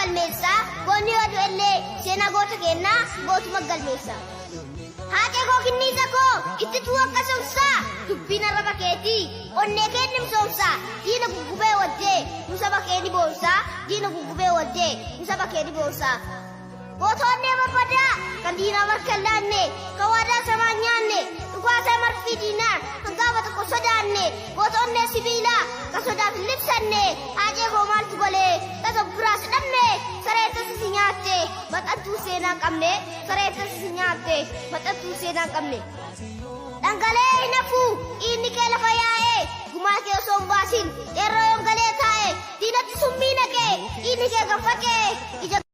galmeessa goonni yoo du'ellee seenaa goota kennaa gootuma galmeessa. Haatee koo kinniisa koo itti tuu akka somsaa dubbiin arraba keetii onnee kee nimsoomsaa diina guggubee wajjee musaba kee ni boonsaa diina guggubee wajjee musaba kee ni boonsaa. Gootonni barbadaa kan diinaa markan laanne kan waadaa samaa nyaanne dhugaasaa marfii diinaa kan gaafa tokko sodaanne gootonni sibiilaa kan sodaaf hin libsanne haajee koo maaltu golee tasa biraas dhabne sareetas si nyaatte maxxantuu seenaa qabne sareetas si nyaatte maxxantuu seenaa qabne. Dhangala'ee hin hafu inni kee lafa yaa'ee gumaa kee osoo hin baasin dheeroo yoon galee taa'e diinatti summii naqee inni kee gaffaqee ija